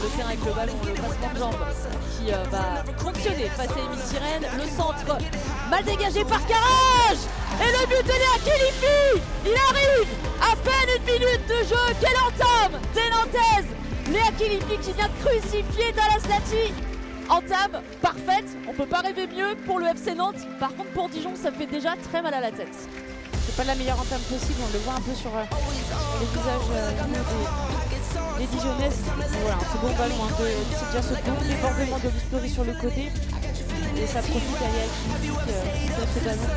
le terrain avec le ballon, le passement de jambes qui va fonctionner face à Émile Sirène. Le centre mal dégagé par Carrage et le but de Léa Kilifi. Il arrive à peine 1 minute de jeu. Quelle entame des Nantaises. Léa Kilifi qui vient crucifier Dallas Lati. Entame parfaite, on peut pas rêver mieux pour le FC Nantes. Par contre pour Dijon ça fait déjà très mal à la tête. C'est pas la meilleure entame possible, on le voit un peu sur les visages des Dijonnaises. Voilà, un second ballon, c'est déjà ce bon débordement de Fleury sur le côté. Et ça profite à Léa qui donne ce ballon.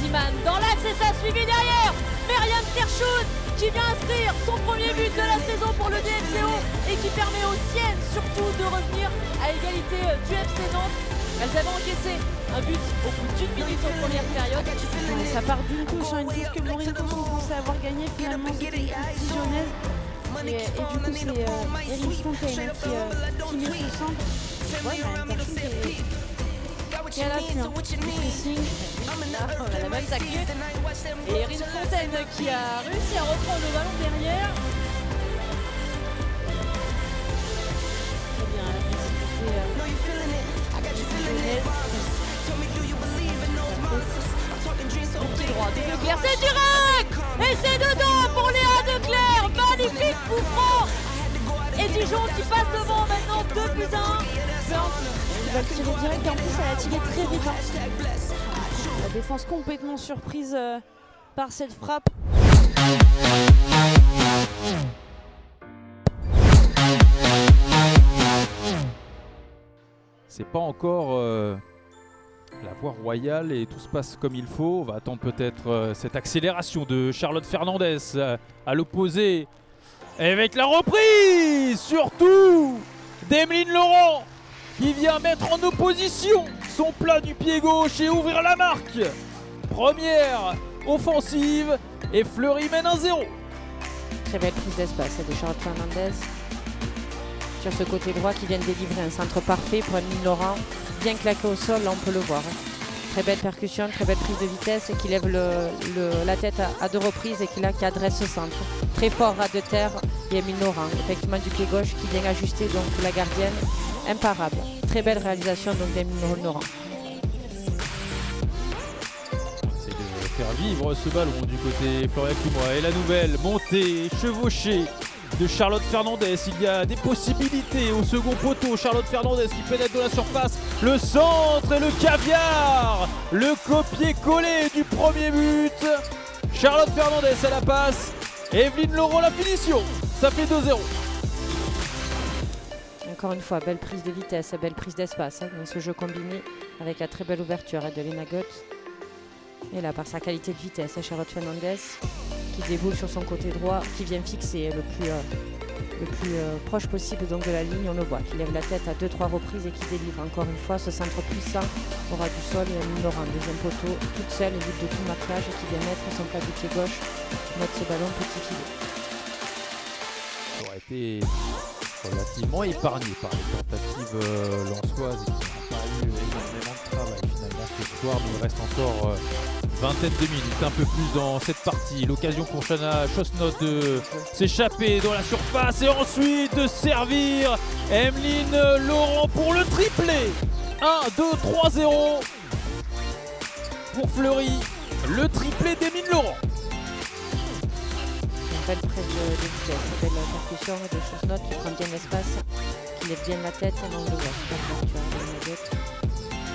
Ziman dans l'axe et ça suivi derrière Myriam Terchoun qui vient inscrire son premier but de la saison pour le DFCO et qui permet aux siennes surtout de revenir à égalité du FC Nantes. Elles avaient encaissé un but au bout d'1 minute en première période. Ça part d'une touche, une touche que Morinto sont censés avoir gagné, finalement c'était Dijonnaise. Et du coup c'est Erin Fontaine qui met son centre. Ouais, qui est à l'affût, hein. Pressing. On a la même tactique. Et Erin Fontaine qui a réussi à reprendre le ballon derrière. Très bien, la Pied droit de Leclerc, c'est direct. Et c'est dedans pour Léa Leclerc. Magnifique coup franc. Et Dijon qui passe devant maintenant 2+1. Il va le tirer direct et en plus elle a tiré très vite. La défense complètement surprise par cette frappe. C'est pas encore la voie royale et tout se passe comme il faut. On va attendre peut-être cette accélération de Charlotte Fernandez à l'opposé. Et avec la reprise surtout d'Emeline Laurent qui vient mettre en opposition son plat du pied gauche et ouvrir la marque. Première offensive et Fleury mène 1-0. Très belle prise d'espace de Charlotte Fernandez. Sur ce côté droit qui vient de délivrer un centre parfait pour Emeline Laurent. Bien claqué au sol, là on peut le voir. Très belle percussion, très belle prise de vitesse et qui lève la tête à 2 reprises et qui adresse ce centre. Très fort ras de terre et Emeline Laurent, effectivement du pied gauche qui vient ajuster donc la gardienne. Imparable. Très belle réalisation donc d'Emeline Laurent. C'est de faire vivre ce ballon du côté Floria Kumoa. Et la nouvelle montée chevauchée de Charlotte Fernandez. Il y a des possibilités au second poteau. Charlotte Fernandez qui pénètre de la surface. Le centre et le caviar. Le copier-coller du premier but. Charlotte Fernandez à la passe. Emeline Laurent la finition. Ça fait 2-0. Encore une fois, belle prise de vitesse, belle prise d'espace dans ce jeu combiné avec la très belle ouverture de Lena Gott. Et là, par sa qualité de vitesse, Charlotte Fernandez qui déboule sur son côté droit, qui vient fixer le plus proche possible donc de la ligne. On le voit, qui lève la tête à 2-3 reprises et qui délivre encore une fois ce centre puissant au ras du sol. Et Emeline Laurent, deuxième poteau, toute seule, libre de tout marquage et qui vient mettre son plat du pied gauche, mettre ce ballon petit filet. Ça aurait été relativement épargné par les tentatives lensoises et qui n'ont pas eu énormément de travail finalement ce soir, mais il reste encore vingtaine de minutes, un peu plus dans cette partie. L'occasion pour Shana Chosnot de s'échapper dans la surface et ensuite de servir Emeline Laurent pour le triplé. 1-2-3-0 pour Fleury, le triplé d'Emeline Laurent. Belle prise de vitesse, belle percussion de Chosnot qui prend bien l'espace, qui lève bien la tête et on le voit.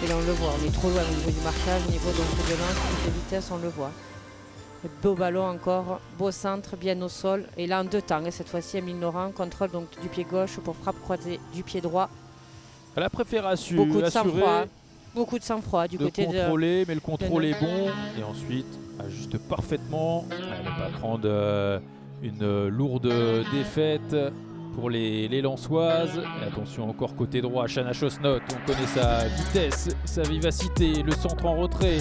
Et là on le voit, on est trop loin au niveau du marquage, au niveau de lance, de vitesse on le voit. Beau ballon encore, beau centre, bien au sol. Et là en 2 temps, et cette fois-ci Emeline Laurent contrôle donc du pied gauche pour frappe croisée du pied droit. Elle a préféré assurer. Beaucoup de sang-froid. Beaucoup de sang-froid du côté de contrôler, mais le contrôle est bon. Et ensuite, ajuste parfaitement. Elle ne va pas prendre une lourde défaite pour les Lensoises. Et attention encore côté droit, Shana Chosnot. On connaît sa vitesse, sa vivacité. Le centre en retrait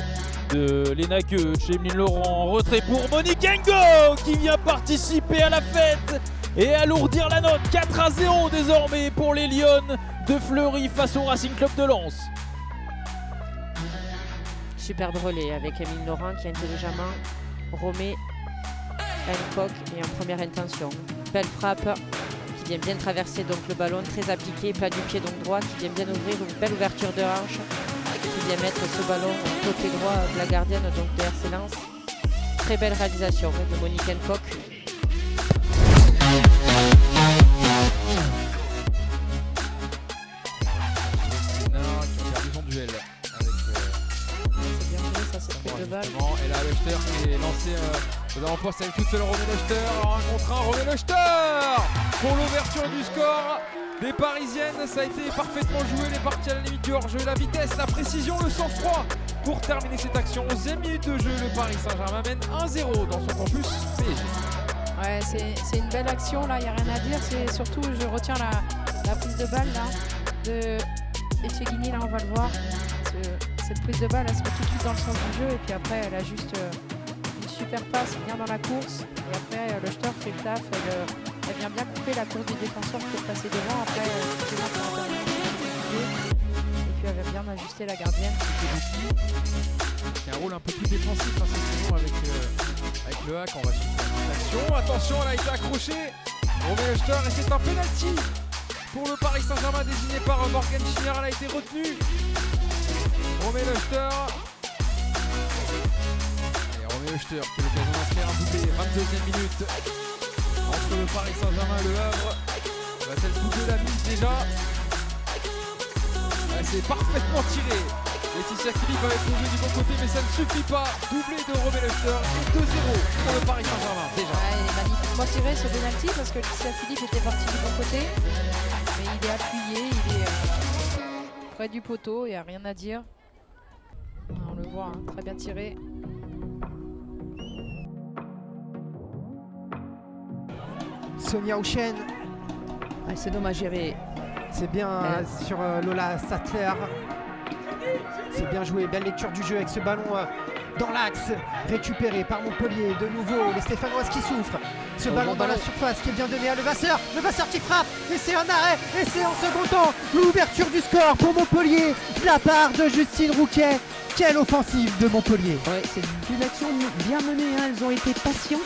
de Lena Goetsch. Emeline Laurent en retrait pour Monique Ngo qui vient participer à la fête et alourdir la note. 4-0 désormais pour les Lyonnes de Fleury face au Racing Club de Lens. Superbe relais avec Émile Laurent qui intelligemment remet Hancock et en première intention. Belle frappe qui vient bien traverser donc le ballon, très appliqué, plat du pied donc droit, qui vient bien ouvrir une belle ouverture de hanche, qui vient mettre ce ballon côté droit de la gardienne donc de RC Lens. Très belle réalisation de Monique Hancock. Qui a perdu son duel avec C'est bien joué, ça c'est prise de balle. et là Lechter qui est lancé aux avant-postes avec toute seule Romain Lechter. Alors un contre un, Romain Lechter pour l'ouverture du score des Parisiennes. Ça a été parfaitement joué, les parties à la limite du hors-jeu, la vitesse, la précision, le sang-froid pour terminer cette action. 11e minute de jeu, le Paris Saint-Germain mène 1-0 dans son campus PSG. Ouais, c'est une belle action là, il n'y a rien à dire. C'est surtout, je retiens la prise de balle là de Etcheguini, là on va le voir. Cette prise de balle, elle se met tout de suite dans le sens du jeu et puis après elle a juste une super passe bien dans la course. Et après Lechter fait le taf, elle vient bien couper la course du défenseur pour passer devant. Après, c'est bon pour intervenir. Et puis elle va bien ajuster la gardienne. Qui a un rôle un peu plus défensif hein, cette saison avec le hack. On va suivre l'action. Attention, elle a été accrochée. Romain Lechter et c'est un penalty pour le Paris Saint-Germain désigné par Morgan Schneider. Elle a été retenue. Romain Lechter. Et Romain Lechter qui a l'occasion d'inscrire un doublé. 22e minute entre le Paris Saint-Germain et le Havre. Va-t-elle doubler la mise déjà? C'est parfaitement tiré. Laetitia Philippe avec le jeu du bon côté, mais ça ne suffit pas. Doublé de Romain Lechter et 2-0 pour le Paris Saint-Germain. Déjà. Ouais, il est magnifiquement tiré ce penalty parce que Laetitia Philippe était parti du bon côté. Mais il est appuyé, il est près du poteau, il n'y a rien à dire. On le voit, hein, très bien tiré. Sonia Houchen, C'est dommage géré. c'est bien sur Lola Sattler. C'est bien joué, belle lecture du jeu avec ce ballon dans l'axe, récupéré par Montpellier. De nouveau, les Stéphanoises qui souffrent. Ce ballon dans la surface qui est bien donné à Levasseur. Levasseur qui frappe, et c'est un arrêt, et c'est en second temps l'ouverture du score pour Montpellier de la part de Justine Rouquet. Quelle offensive de Montpellier. Ouais, c'est une action bien menée, hein. Elles ont été patientes,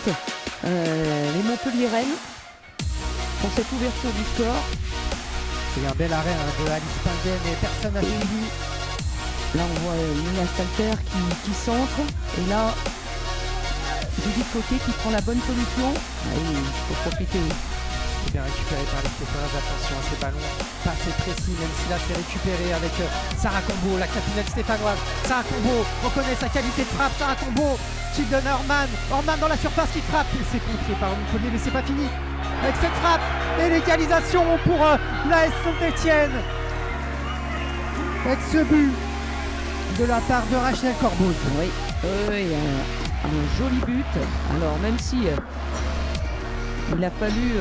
les Montpelliéraines, pour cette ouverture du score. C'est un bel arrêt de Alice Pingen et personne n'a suivi. Là, on voit Nina Stalter qui centre. Et là, Judith Coquet qui prend la bonne solution. Il faut profiter. C'est bien récupéré par les Stéphanoises. Attention à ces ballons. Pas assez précis, même si là c'est récupéré avec Sarah Combo, la capitaine stéphanoise. Sarah Combo, on connaît sa qualité de frappe. Sarah Combo qui donne à Orman. Orman dans la surface qui frappe. Et c'est contré par Montpellier, mais c'est pas fini. Avec cette frappe et l'égalisation pour l'AS Saint-Etienne. Avec ce but de la part de Rachel Corboz. Oui, un joli but. Alors, même si il a fallu,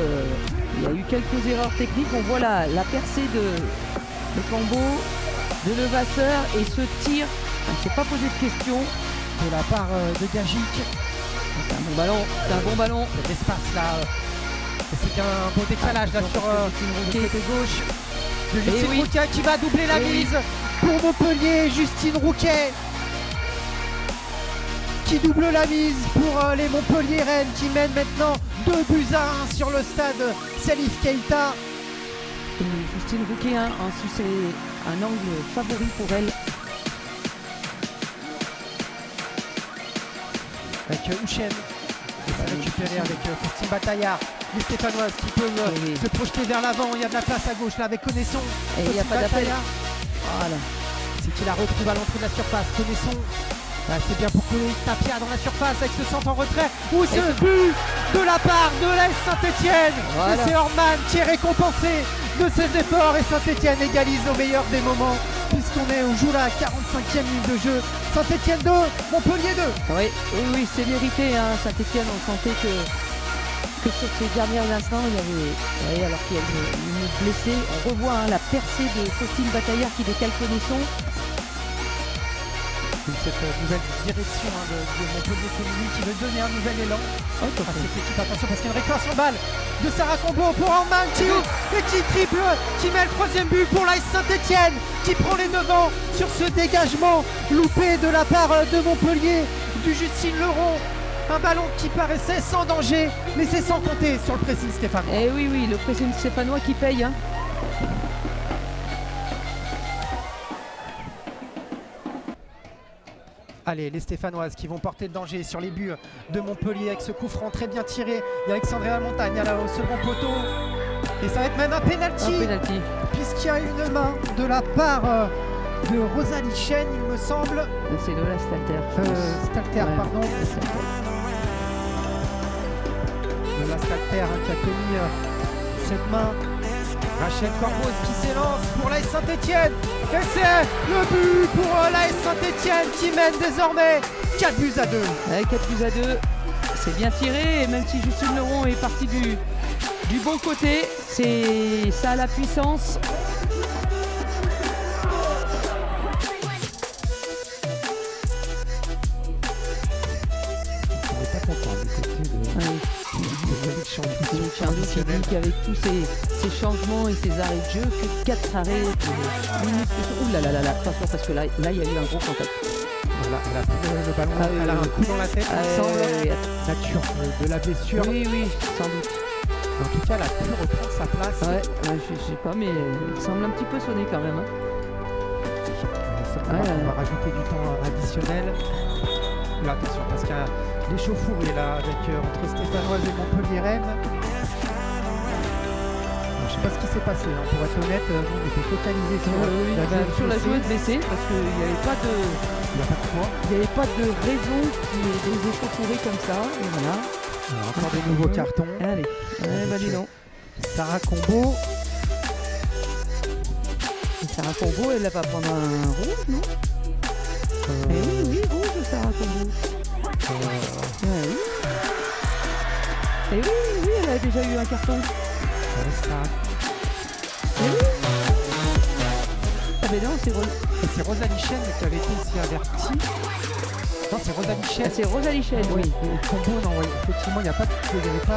il y a eu quelques erreurs techniques, on voit la percée de Cambo, de Levasseur et ce tir, on ne s'est pas posé de questions. De la part de Gagic. C'est un bon ballon, c'est un bon ballon. Cet espace là. C'est un beau décalage là sur le côté gauche de Justine Rouquet qui va doubler la mise pour Montpellier. Justine Rouquet qui double la mise pour les Montpelliéraines qui mènent maintenant 2-1 sur le stade Salif Keita. Et Justine Rouquet, c'est un angle favori pour elle. Avec Houchen qui s'est récupéré avec Faustine Bataillard. Les Stéphanoises qui peuvent se projeter vers l'avant. Il y a de la place à gauche là avec Connaisson. Et il n'y a pas d'appel. Voilà. C'est qu'il la retrouve à l'entrée de la surface. Connaisson. C'est bien pour coller Tapia dans la surface avec ce centre en retrait. Ou ce but de la part de l'AS Saint-Etienne. Voilà. Et c'est Orman qui est récompensé de ses efforts et Saint-Etienne égalise au meilleur des moments puisqu'on joue la 45e minute de jeu. Saint-Etienne 2, Montpellier 2. Oui, c'est mérité. Saint-Etienne, on sentait que sur ces derniers instants, il y avait, alors qu'il y a une blessée, on revoit la percée de Faustine Bataillard qui décale Connaisson. cette nouvelle direction de Montpellier féminin qui veut donner un nouvel élan à cette équipe. Attention parce qu'il y a une récupération de balle de Sarah Combo pour Orman qui ouvre et qui triple, qui met le 3e but pour l'AS Saint-Etienne, qui prend les devants sur ce dégagement loupé de la part de Montpellier, du Justine Leron. Un ballon qui paraissait sans danger, mais c'est sans compter sur le pressing stéphanois. Eh oui, oui, le pressing stéphanois qui paye. Hein. Allez, les Stéphanoises qui vont porter le danger sur les buts de Montpellier avec ce coup franc très bien tiré. Il y a Alexandria Montagne au second poteau. Et ça va être même un pénalty. Puisqu'il y a une main de la part de Rosalie Chen, il me semble. C'est Lola Stalter. Stalter, ouais, pardon. Lola Stalter qui a commis cette main. Rachel Corboz qui s'élance pour l'AS Saint-Etienne. Et c'est le but pour l'AS Saint-Etienne qui mène désormais 4 buts à 2. Ouais, 4 buts à 2, c'est bien tiré. Et même si Justine Leron est parti du bon côté, ça a la puissance. On n'est pas content du côté de Yannick Chardou qui dit qu'avec tous ces changements et ces arrêts de jeu, que 4 arrêts minutes. Ouh là là là là, attention parce que là il y a eu un gros contact. Voilà, elle a pris le ballon, elle a un coup dans la tête, il me semble. Nature de la blessure. Oui, oui, sans doute. En tout cas, elle a pu reprendre sa place. Ouais, je sais pas, mais il semble un petit peu sonné quand même. Hein. On va rajouter du temps additionnel. Là, attention, parce qu'il y a l'échauffourée là, avec, entre Stéphanoise et Montpellier-Rennes. Je sais pas ce qui s'est passé, hein. Pour être honnête, nous on était focalisés sur la joueuse blessée, parce qu'il n'y avait pas de... Il n'y a pas de quoi. Il n'y avait pas de raison qu'il y ait des échauffourées comme ça, et voilà. Alors, encore des nouveaux cartons. Allez, bah dis donc. Sarah Combo. Sarah Combo, elle va prendre un rouge, non oui, rouge, Sarah Combo. Oui. Et oui, elle a déjà eu un carton. Ah ben non, c'est Rosalie Chen qui avait été aussi avertie. Non, c'est Rosalie Chen. C'est Rosalie Chen, oui. Et Combo, non, oui. Effectivement, il n'y a pas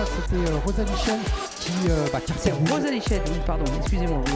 c'était Rosalie Chen qui c'est Rosalie Chen, oui, pardon, excusez-moi, oui.